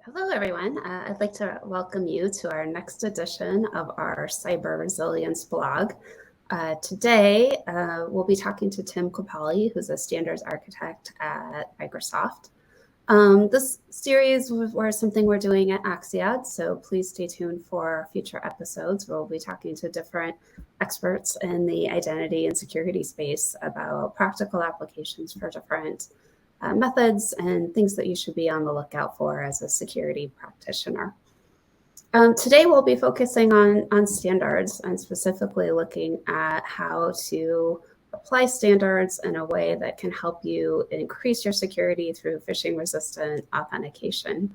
Hello, everyone. I'd like to welcome you to our next edition of our Cyber Resilience blog. Today, we'll be talking to Tim Kopali, who's a standards architect at Microsoft. This series was something we're doing at Axiad, so please stay tuned for future episodes where we'll be talking to different experts in the identity and security space about practical applications for different methods and things that you should be on the lookout for as a security practitioner. Today, we'll be focusing on standards and specifically looking at how to apply standards in a way that can help you increase your security through phishing-resistant authentication.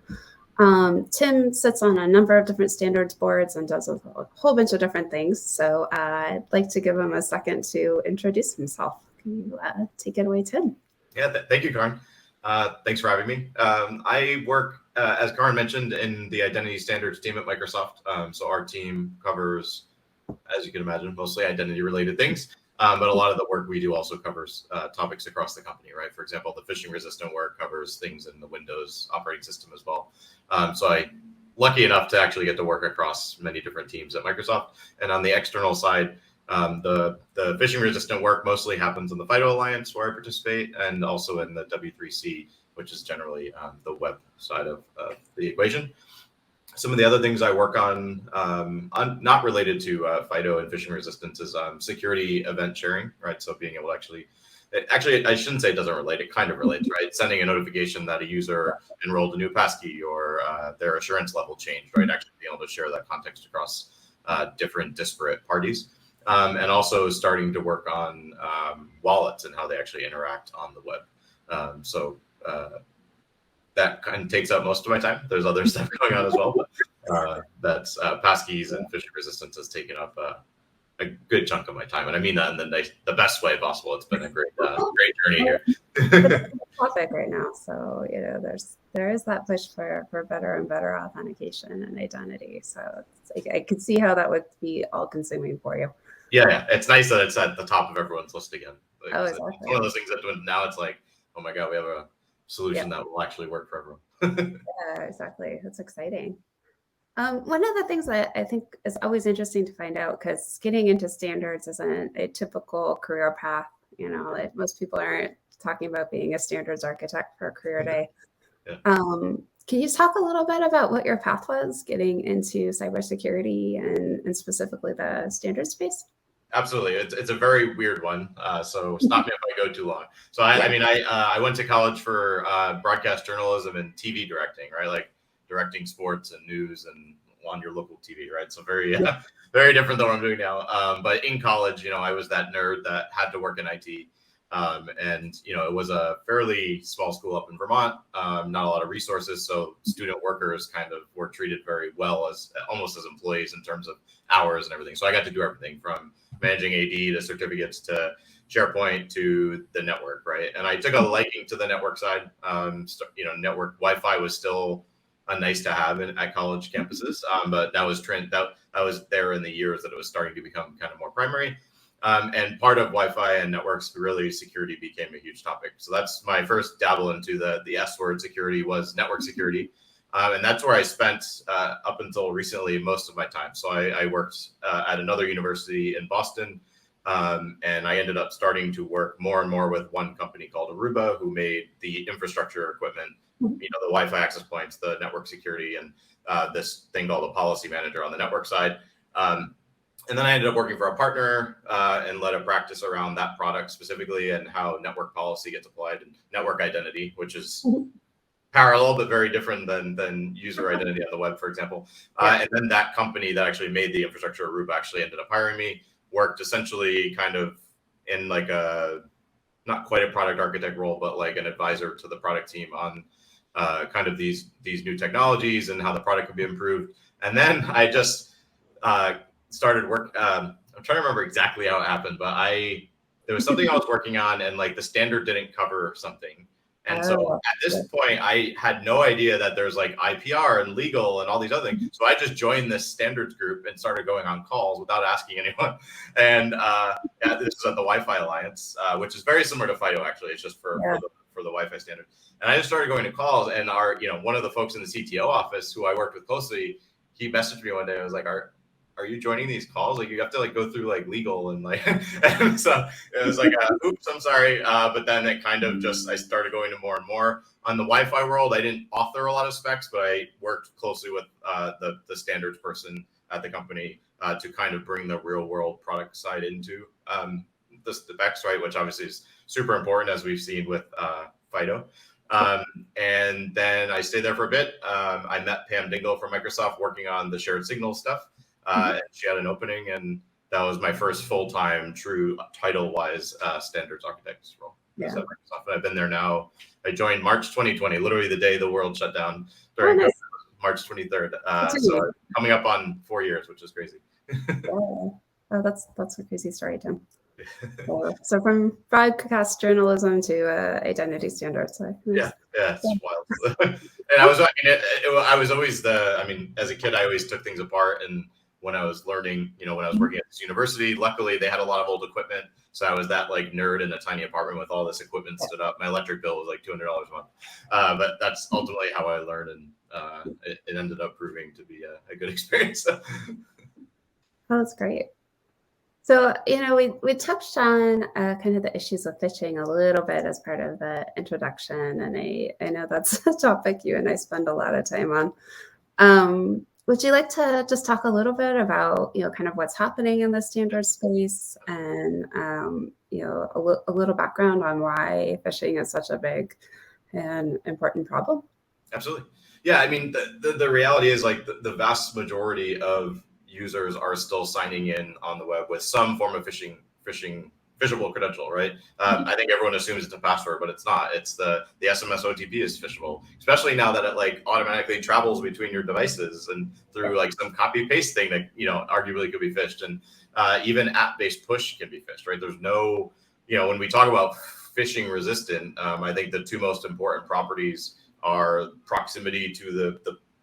Tim sits on a number of different standards boards and does a whole bunch of different things. So I'd like to give him a second to introduce himself. Can you take it away, Tim? Yeah, thank you, Karin. Thanks for having me. I work, as Karin mentioned, in the identity standards team at Microsoft. So our team covers, as you can imagine, mostly identity-related things. But a lot of the work we do also covers topics across the company, right? For example, the phishing-resistant work covers things in the Windows operating system as well. So I'm lucky enough to actually get to work across many different teams at Microsoft. And on the external side, the phishing resistant work mostly happens in the FIDO Alliance where I participate, and also in the W3C, which is generally the web side of the equation. Some of the other things I work on, not related to FIDO and phishing resistance, is security event sharing, right? So being able to actually, I shouldn't say it doesn't relate, it kind of relates, right? Sending a notification that a user enrolled a new passkey or their assurance level changed, right? Actually being able to share that context across different disparate parties. And also starting to work on wallets and how they actually interact on the web. So that kind of takes up most of my time. There's other stuff going on as well, but that's passkeys and phishing resistance has taken up a good chunk of my time, and I mean that in the best way possible. It's been a great journey here. Topic right now, so there is that push for better and better authentication and identity. So it's like, I could see how that would be all-consuming for you. Yeah, it's nice that it's at the top of everyone's list again. Exactly. It's one of those things that now it's like, oh my God, we have a solution that will actually work for everyone. Yeah, exactly. That's exciting. One of the things that I think is always interesting to find out, because getting into standards isn't a typical career path. Most people aren't talking about being a standards architect for a career day. Yeah. Can you talk a little bit about what your path was getting into cybersecurity and specifically the standards space? Absolutely. It's a very weird one. So stop me if I go too long. So I went to college for broadcast journalism and TV directing, right? Like directing sports and news and on your local TV, right? So very different than what I'm doing now. But in college, I was that nerd that had to work in IT. And it was a fairly small school up in Vermont, not a lot of resources. So student workers kind of were treated very well as almost as employees in terms of hours and everything. So I got to do everything from managing AD to certificates to SharePoint to the network, right? And I took a liking to the network side. Network Wi-Fi was still a nice to have at college campuses, but that was that was there in the years that it was starting to become kind of more primary. And part of Wi-Fi and networks, really security became a huge topic. So that's my first dabble into the S word security was network security. And that's where I spent up until recently most of my time. So I worked at another university in Boston, and I ended up starting to work more and more with one company called Aruba, who made the infrastructure equipment, the Wi-Fi access points, the network security, and this thing called a policy manager on the network side. And then I ended up working for a partner and led a practice around that product specifically and how network policy gets applied and network identity, which is parallel but very different than user identity on the web, for example. And then that company that actually made the infrastructure, Aruba, actually ended up hiring me, worked essentially kind of in like not quite a product architect role, but like an advisor to the product team on kind of these new technologies and how the product could be improved. And then I just started work. I'm trying to remember exactly how it happened, but there was something I was working on and like the standard didn't cover something. And so at this point, I had no idea that there's like IPR and legal and all these other things. So I just joined this standards group and started going on calls without asking anyone. And this is at the Wi-Fi Alliance, which is very similar to FIDO, actually. It's just for for the Wi-Fi standard. And I just started going to calls, and one of the folks in the CTO office who I worked with closely, he messaged me one day. I was like, are you joining these calls? Like, you have to like go through like legal and like, and so it was like, oops, I'm sorry. But then it kind of I started going to more and more. On the Wi-Fi world, I didn't author a lot of specs, but I worked closely with the standards person at the company to kind of bring the real world product side into the specs, right? Which obviously is super important, as we've seen with FIDO. And then I stayed there for a bit. I met Pam Dingle from Microsoft working on the shared signal stuff. And she had an opening, and that was my first full-time, true title-wise standards architect role. Yeah. At Microsoft. I've been there now. I joined March 2020, literally the day the world shut down during COVID, March 23rd. So coming up on 4 years, which is crazy. Oh, that's a crazy story, Tim. So from broadcast journalism to identity standards. Yeah, it's wild. And I was always as a kid, I always took things apart. And when I was learning, when I was working at this university, luckily they had a lot of old equipment. So I was that like nerd in a tiny apartment with all this equipment stood up. My electric bill was like $200 a month. But that's ultimately how I learned, and it ended up proving to be a good experience. Oh, that's great. So, we touched on kind of the issues of phishing a little bit as part of the introduction, and I know that's a topic you and I spend a lot of time on. Would you like to just talk a little bit about, kind of what's happening in the standard space, and, a little background on why phishing is such a big and important problem? Absolutely. Yeah, I mean, the reality is like the vast majority of users are still signing in on the web with some form of phishable credential, right? I think everyone assumes it's a password, but it's not. It's the SMS OTP is phishable, especially now that it like automatically travels between your devices and through like some copy paste thing that arguably could be phished, and even app-based push can be phished, right? There's no, when we talk about phishing-resistant, I think the two most important properties are proximity to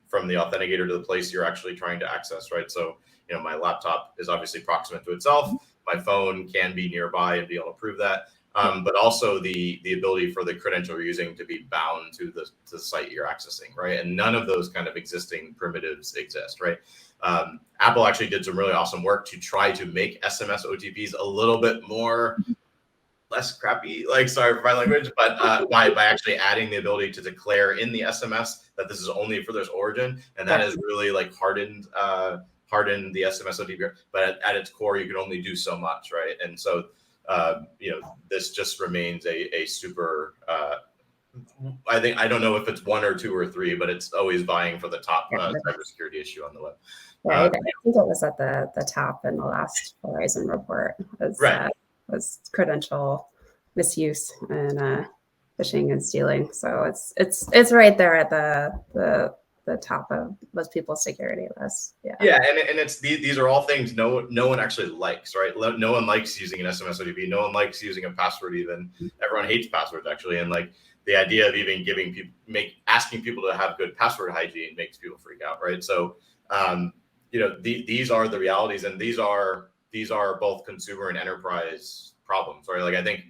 from the authenticator to the place you're actually trying to access, right? So, my laptop is obviously proximate to itself. My phone can be nearby and be able to prove that. But also the ability for the credential you're using to be bound to the site you're accessing, right? And none of those kind of existing primitives exist, right? Apple actually did some really awesome work to try to make SMS OTPs a little bit less crappy, like, sorry for my language, but by actually adding the ability to declare in the SMS that this is only for this origin, and that has really like hardened the SMS OTP. But at its core, you can only do so much, right? And so this just remains a super. I don't know if it's 1 or 2 or 3, but it's always vying for the top cybersecurity issue on the web. Right. I think it was at the top in the last Horizon report. Was credential misuse and phishing and stealing. So it's right there at the top of most people's security lists. Yeah, and it's these are all things no one actually likes, right? No one likes using an SMS OTP. No one likes using a password. Even everyone hates passwords actually, and like the idea of even asking people to have good password hygiene makes people freak out, right? So these are the realities, and these are both consumer and enterprise problems, right? Like I think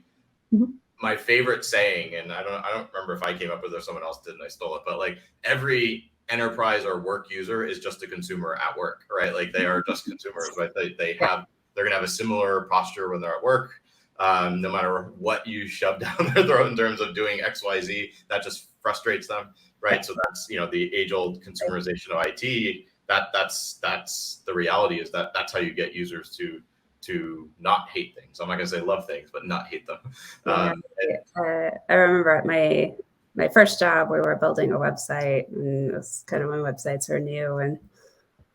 my favorite saying, and I don't remember if I came up with it or someone else did and I stole it, but like every enterprise or work user is just a consumer at work, right? Like they are just consumers, right? They're gonna have a similar posture when they're at work. No matter what you shove down their throat in terms of doing XYZ, that just frustrates them, right? So that's the age-old consumerization of IT. That's the reality, is that's how you get users to not hate things. I'm not gonna say love things, but not hate them. I remember at my first job, we were building a website, and it was kind of when websites are new and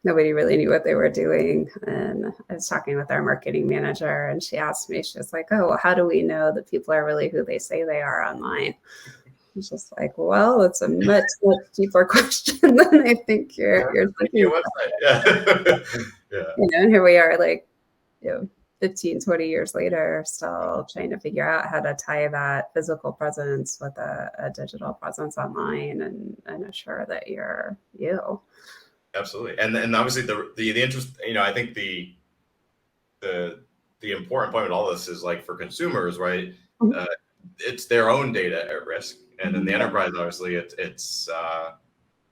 nobody really knew what they were doing. And I was talking with our marketing manager, and she asked me, she was like, "Oh, well, how do we know that people are really who they say they are online?" I'm just like, well, it's a much deeper question than I think you're thinking. Your website. Yeah. And here we are, like, 15, 20 years later, still trying to figure out how to tie that physical presence with a digital presence online and assure that you're you. Absolutely. And obviously the interest, I think the important point with all this is, like, for consumers, right? it's their own data at risk. And in the enterprise, obviously, it's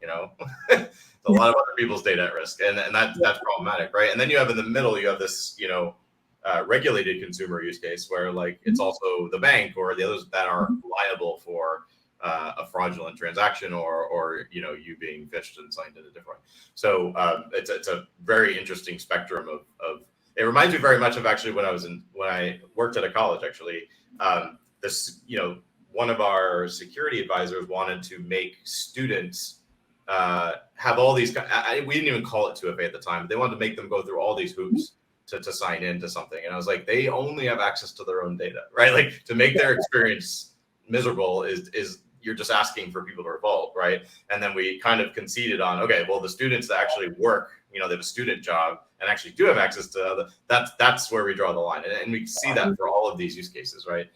you know, a lot of other people's data at risk, and that's problematic, right? And then you have in the middle, you have this, regulated consumer use case where like it's also the bank or the others that are liable for a fraudulent transaction or you being phished and signed in a different way. So it's a very interesting spectrum of. It reminds me very much of actually when I worked at a college actually. This one of our security advisors wanted to make students have all these. We didn't even call it 2FA at the time. But they wanted to make them go through all these hoops to sign into something, and I was like, they only have access to their own data, right? Like to make their experience miserable is you're just asking for people to revolt, right? And then we kind of conceded on, okay, well, the students that actually work, they have a student job and actually do have access to that's where we draw the line, and we see that for all of these use cases, right?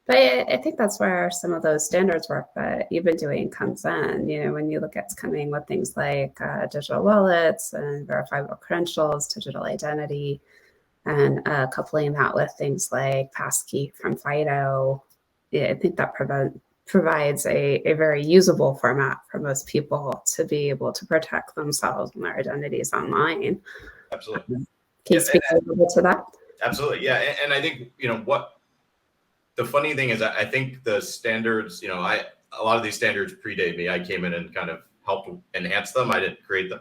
But I think that's where some of those standards work that you've been doing comes in. When you look at coming with things like digital wallets and verifiable credentials, digital identity, and coupling that with things like passkey from FIDO, I think that provides a very usable format for most people to be able to protect themselves and their identities online. Absolutely. Can you speak a little bit to that? Absolutely, yeah. And I think what the funny thing is, I think the standards, a lot of these standards predate me. I came in and kind of helped enhance them. I didn't create them.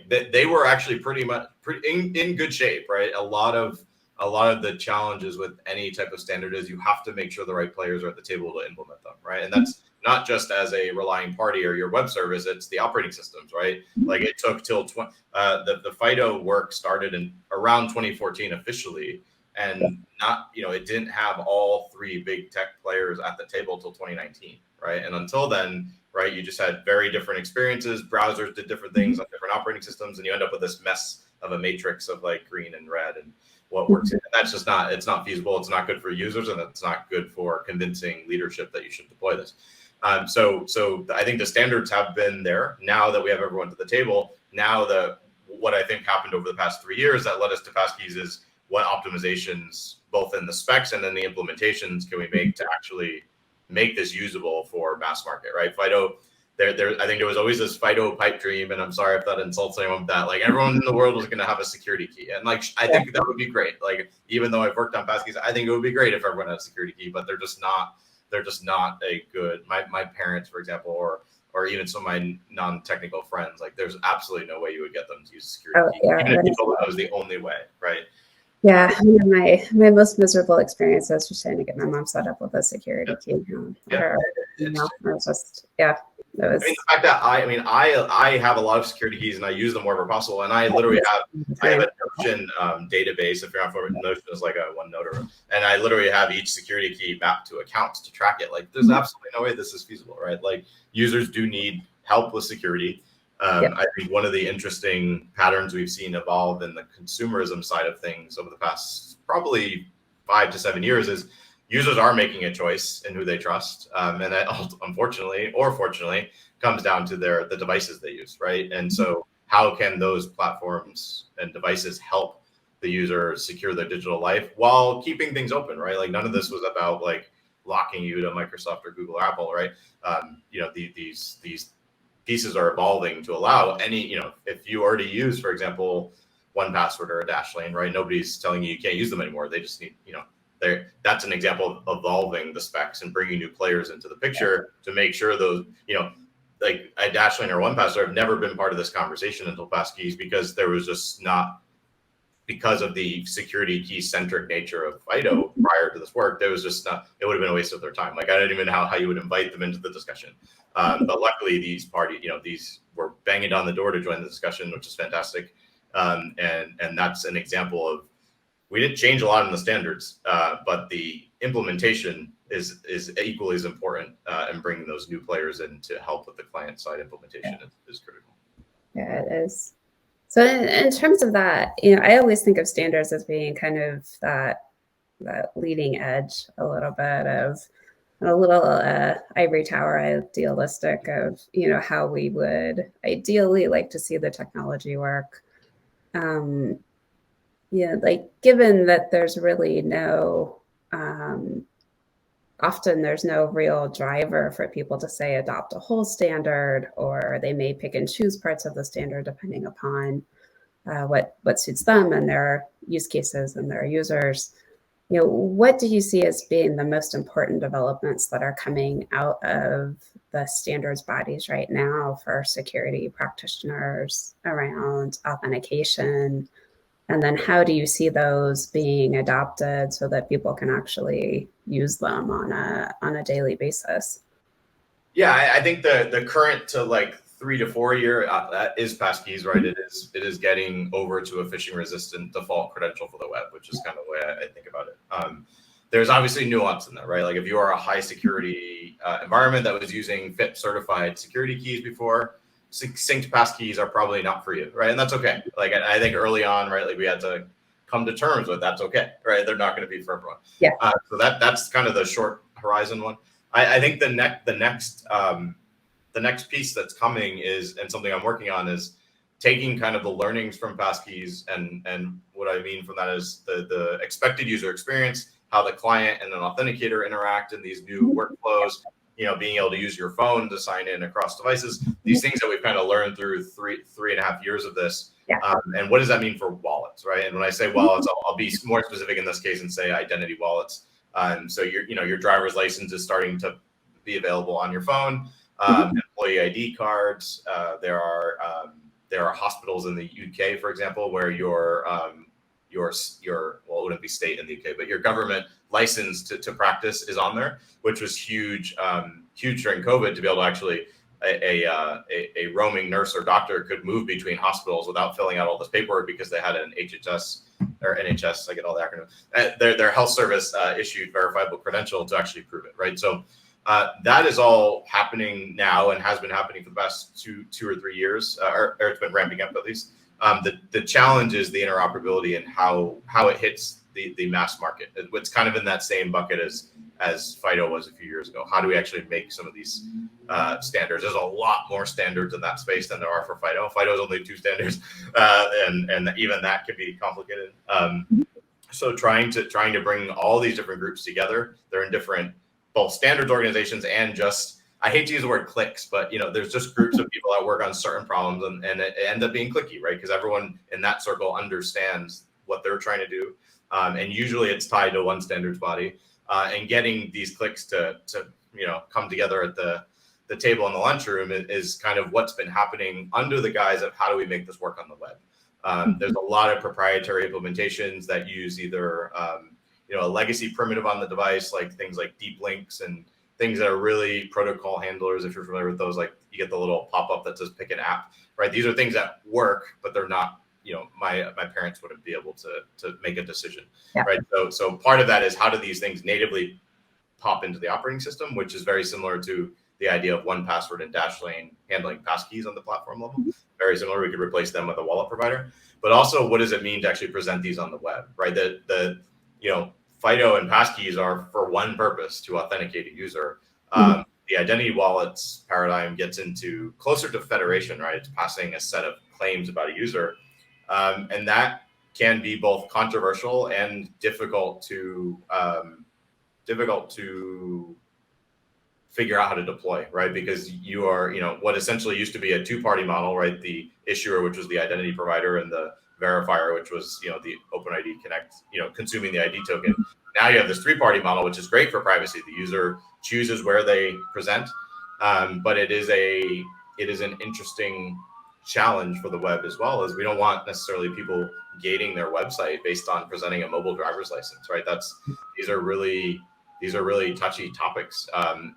They were actually pretty much in good shape, right? A lot of the challenges with any type of standard is you have to make sure the right players are at the table to implement them, right? And that's not just as a relying party or your web service, it's the operating systems, right? Like it took till the FIDO work started in around 2014 officially, and it didn't have all three big tech players at the table till 2019, right? And until then, right, you just had very different experiences. Browsers did different things on different operating systems, and you end up with this mess of a matrix of like green and red and what works. And that's just it's not feasible. It's not good for users, and it's not good for convincing leadership that you should deploy this. So I think the standards have been there. Now that we have everyone to the table, what I think happened over the past 3 years that led us to passkeys is what optimizations, both in the specs and then the implementations, can we make to actually make this usable for mass market, right? FIDO, I think there was always this FIDO pipe dream, and I'm sorry if that insults anyone, that like everyone in the world was going to have a security key, and like I think that would be great. Like even though I've worked on passkeys, I think it would be great if everyone had a security key, but they're just not a good. My parents, for example, or even some of my non-technical friends, like there's absolutely no way you would get them to use a security key, even if you told them that was the only way, right? Yeah, my most miserable experience was just trying to get my mom set up with a security key. It was I mean, the fact that I have a lot of security keys and I use them wherever possible. And I literally have a Notion database. If you're not familiar, Notion is like a OneNote, and I literally have each security key mapped to accounts to track it. Like, there's absolutely no way this is feasible, right? Like, users do need help with security. I think one of the interesting patterns we've seen evolve in the consumerism side of things over the past probably 5 to 7 years is users are making a choice in who they trust. And that unfortunately or fortunately comes down to the devices they use, right? And so how can those platforms and devices help the user secure their digital life while keeping things open, right? Like none of this was about like locking you to Microsoft or Google or Apple, right? These pieces are evolving to allow any, if you already use, for example, 1Password or a Dashlane, right? Nobody's telling you can't use them anymore. They just need, that's an example of evolving the specs and bringing new players into the picture to make sure those, like a Dashlane or 1Password have never been part of this conversation until passkeys, because there was just not, because of the security key centric nature of FIDO prior to this work, there was just not, it would have been a waste of their time. Like I don't even know how you would invite them into the discussion. But luckily these parties, these were banging down the door to join the discussion, which is fantastic. And that's an example of, we didn't change a lot in the standards, but the implementation is equally as important, and bringing those new players in to help with the client side implementation is critical. Yeah, it is. So in terms of that, I always think of standards as being kind of that leading edge, a little bit of a little ivory tower idealistic of, how we would ideally like to see the technology work. Like given that there's really no often there's no real driver for people to say adopt a whole standard, or they may pick and choose parts of the standard depending upon what suits them and their use cases and their users. What do you see as being the most important developments that are coming out of the standards bodies right now for security practitioners around authentication? And then how do you see those being adopted so that people can actually use them on a daily basis? Yeah, I think the current to like 3 to 4 year is passkeys, right? It is getting over to a phishing resistant default credential for the web, which is kind of the way I think about it. There's obviously nuance in that, right? Like if you are a high security environment that was using FIP certified security keys before, synced passkeys are probably not for you, right? And that's okay. Like I think early on, right, like we had to come to terms with that's okay, right? They're not going to be for everyone. Yeah. So that's kind of the short horizon one. I think the next piece that's coming is, and something I'm working on, is taking kind of the learnings from passkeys, and what I mean from that is the expected user experience, how the client and an authenticator interact in these new workflows, being able to use your phone to sign in across devices, these things that we've kind of learned through three and a half years of this. Yeah. And what does that mean for wallets, right? And when I say wallets, I'll be more specific in this case and say identity wallets. So your driver's license is starting to be available on your phone. Employee ID cards. There are hospitals in the UK, for example, where your well, it wouldn't be state in the UK, but your government license to practice is on there, which was huge during COVID, to be able to actually a roaming nurse or doctor could move between hospitals without filling out all this paperwork because they had an HHS or NHS, I get all the acronyms, their health service issued verifiable credential to actually prove it, right? So that is all happening now and has been happening for the past two or 3 years, or it's been ramping up at least. The challenge is the interoperability and how it hits the mass market. It's kind of in that same bucket as FIDO was a few years ago. How do we actually make some of these standards? There's a lot more standards in that space than there are for FIDO. FIDO is only 2 standards, and even that can be complicated. So trying to bring all these different groups together. They're in different both standards organizations and just, I hate to use the word cliques, but there's just groups of people that work on certain problems, and it ends up being cliquey, right? Because everyone in that circle understands what they're trying to do, and usually it's tied to one standards body. And getting these cliques to come together at the table in the lunchroom is kind of what's been happening under the guise of how do we make this work on the web. There's a lot of proprietary implementations that use either a legacy primitive on the device, like things like deep links and things that are really protocol handlers. If you're familiar with those, like you get the little pop-up that says pick an app, right? These are things that work, but they're not, my parents wouldn't be able to make a decision, yeah. Right? So part of that is how do these things natively pop into the operating system, which is very similar to the idea of 1Password and Dashlane handling passkeys on the platform level. Very similar. We could replace them with a wallet provider. But also, what does it mean to actually present these on the web, right? The FIDO and passkeys are for one purpose, to authenticate a user. The identity wallets paradigm gets into closer to federation, right? It's passing a set of claims about a user. And that can be both controversial and difficult to figure out how to deploy, right? Because you are, what essentially used to be a 2-party model, right? The issuer, which was the identity provider, and the verifier, which was, the OpenID Connect, consuming the ID token. Now you have this 3-party model, which is great for privacy. The user chooses where they present, but it is an interesting challenge for the web as well, as we don't want necessarily people gating their website based on presenting a mobile driver's license, right? These are really touchy topics.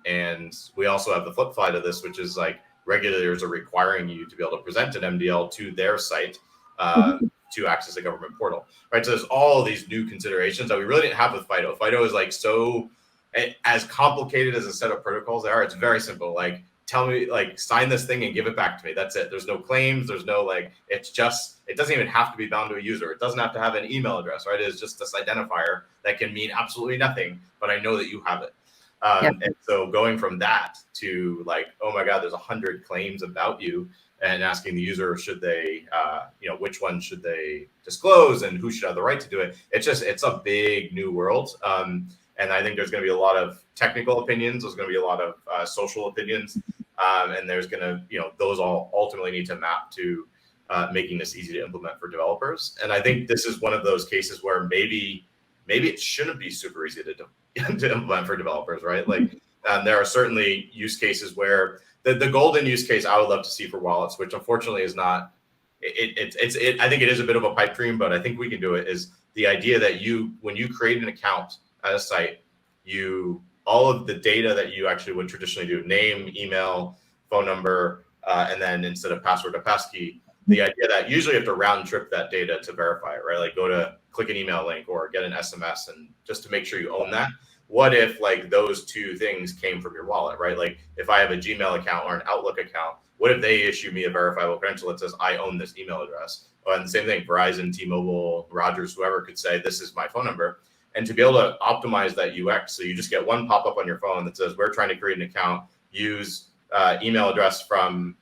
And we also have the flip side of this, which is like regulators are requiring you to be able to present an MDL to their site to access a government portal, right? So there's all of these new considerations that we really didn't have with FIDO. FIDO is like as complicated as a set of protocols they are. It's very simple. Like, tell me, like, sign this thing and give it back to me. That's it. There's no claims. There's no it doesn't even have to be bound to a user. It doesn't have to have an email address, right? It's just this identifier that can mean absolutely nothing, but I know that you have it. And so going from that to like, oh my God, there's 100 claims about you, and asking the user, should they, which one should they disclose and who should have the right to do it? It's a big new world. And I think there's going to be a lot of technical opinions. There's going to be a lot of social opinions. And there's going to, those all ultimately need to map to making this easy to implement for developers. And I think this is one of those cases where maybe it shouldn't be super easy to implement for developers, right? Like there are certainly use cases where the golden use case I would love to see for wallets, which unfortunately is not, I think it is a bit of a pipe dream, but I think we can do it, is the idea that when you create an account at a site, all of the data that you actually would traditionally do, name, email, phone number, and then instead of password, a passkey, the idea that usually you have to round trip that data to verify it, right? Like click an email link or get an SMS, and just to make sure you own that. What if like those two things came from your wallet, right? Like if I have a Gmail account or an Outlook account, what if they issue me a verifiable credential that says I own this email address? And the same thing, Verizon, T-Mobile, Rogers, whoever could say, this is my phone number. And to be able to optimize that UX, so you just get one pop-up on your phone that says, we're trying to create an account, use email address from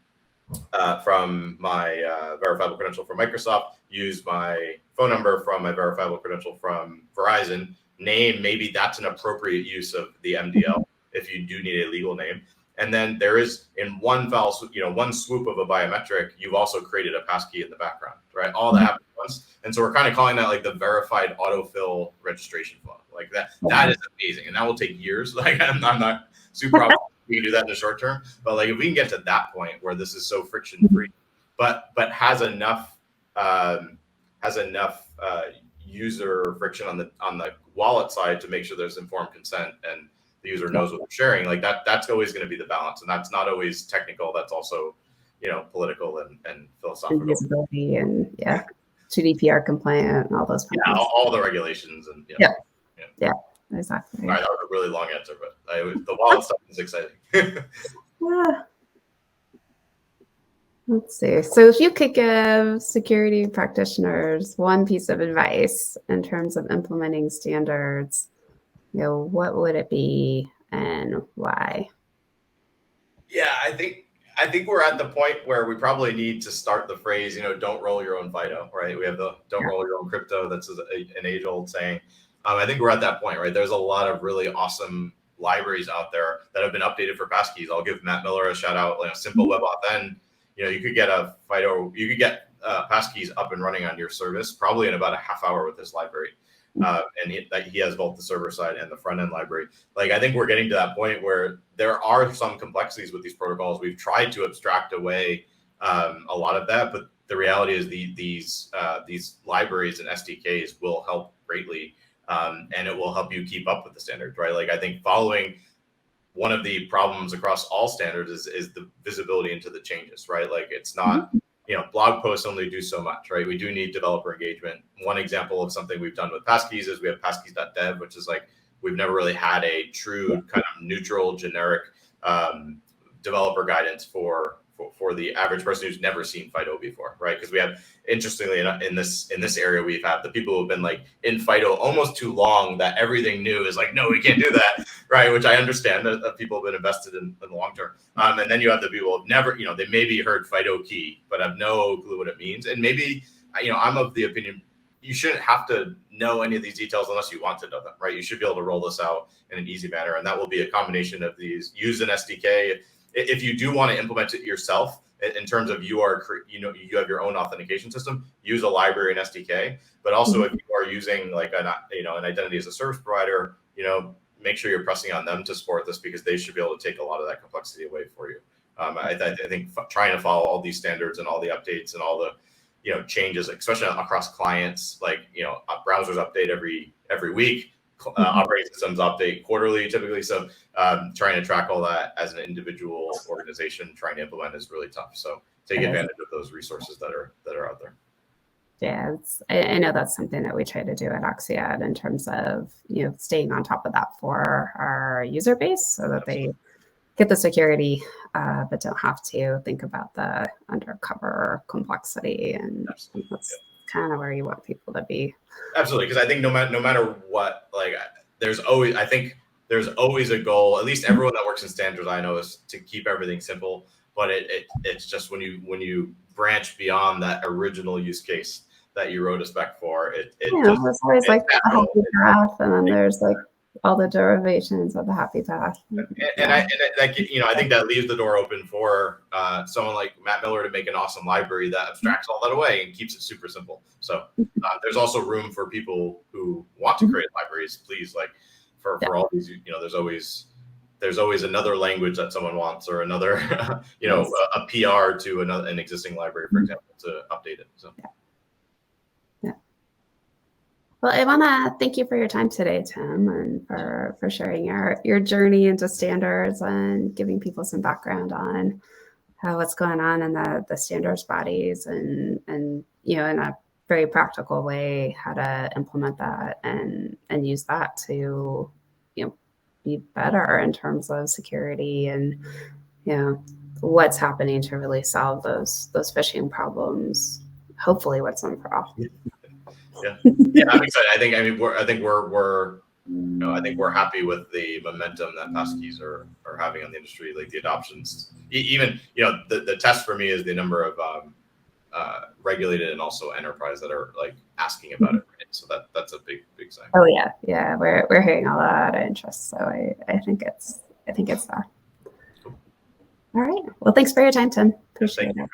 my verifiable credential from Microsoft, use my phone number from my verifiable credential from Verizon, name, maybe that's an appropriate use of the MDL if you do need a legal name. And then there is, in one one swoop of a biometric, you've also created a passkey in the background, right? All that happens once. And so we're kind of calling that like the verified autofill registration flow. Like that is amazing. And that will take years. Like I'm not super optimistic we can do that in the short term, but like if we can get to that point where this is so friction free, but has enough user friction on the wallet side to make sure there's informed consent and the user knows what they're sharing, like that's always going to be the balance. And that's not always technical. That's also, political and philosophical. Visibility and GDPR compliant and all those. All the regulations and exactly. All right, that was a really long answer, but the wallet stuff is exciting. Let's see. So if you could give security practitioners one piece of advice in terms of implementing standards, what would it be and why? Yeah, I think we're at the point where we probably need to start the phrase, don't roll your own FIDO, right? We have the don't roll your own crypto. That's an age-old saying. I think we're at that point, right? There's a lot of really awesome libraries out there that have been updated for passkeys. I'll give Matt Miller a shout out. Simple Web Authn. You could get a FIDO, you could get passkeys up and running on your service probably in about a half hour with this library. And he has both the server side and the front end library. Like I think we're getting to that point where there are some complexities with these protocols. We've tried to abstract away a lot of that, but the reality is these libraries and SDKs will help greatly. And it will help you keep up with the standards, right? Like I think following one of the problems across all standards is the visibility into the changes, right? Like it's not, blog posts only do so much, right? We do need developer engagement. One example of something we've done with passkeys is we have passkeys.dev, which is like, we've never really had a true kind of neutral, generic developer guidance for the average person who's never seen FIDO before, right? Because we have, interestingly enough, in this area, we've had the people who've been like in FIDO almost too long that everything new is like, no, we can't do that, right? Which I understand that people have been invested in the long term. And then you have the people who've never, they maybe heard FIDO key, but have no clue what it means. And maybe, I'm of the opinion you shouldn't have to know any of these details unless you want to know them, right? You should be able to roll this out in an easy manner. And that will be a combination of these. Use an SDK. If you do want to implement it yourself, in terms of you have your own authentication system, use a library and SDK. But also, if you are using like an identity as a service provider, make sure you're pressing on them to support this, because they should be able to take a lot of that complexity away for you. I think trying to follow all these standards and all the updates and all the changes, especially across clients, like browsers update every week. Operating systems update quarterly typically. So trying to track all that as an individual organization trying to implement is really tough. So take advantage of those resources that are out there. Yeah, I know that's something that we try to do at Axiad in terms of staying on top of that for our user base, so that they get the security, but don't have to think about the undercover complexity. And that's kind of where you want people to be. Absolutely, because I think no matter what, like there's always a goal. At least everyone that works in standards I know is to keep everything simple. But it's just when you branch beyond that original use case that you wrote a spec for, it's always like a healthy graph, and then there's like all the derivations of the happy path. I think that leaves the door open for someone like Matt Miller to make an awesome library that abstracts all that away and keeps it super simple. So there's also room for people who want to create libraries. Please, like for all these, there's always another language that someone wants, or another, a PR to an existing library, for example, to update it. So. Well, I want to thank you for your time today, Tim, and for sharing your journey into standards and giving people some background on what's going on in the standards bodies, and in a very practical way, how to implement that and use that to be better in terms of security, and what's happening to really solve those phishing problems. Hopefully, once and for all. Yeah, I'm excited. I think we're happy with the momentum that passkeys are having on the industry, like the adoptions. Even the test for me is the number of regulated and also enterprise that are like asking about it. Right? So that's a big sign. Oh yeah, we're hearing a lot of interest. So I think it's there. Cool. All right. Well, thanks for your time, Tim. Appreciate it.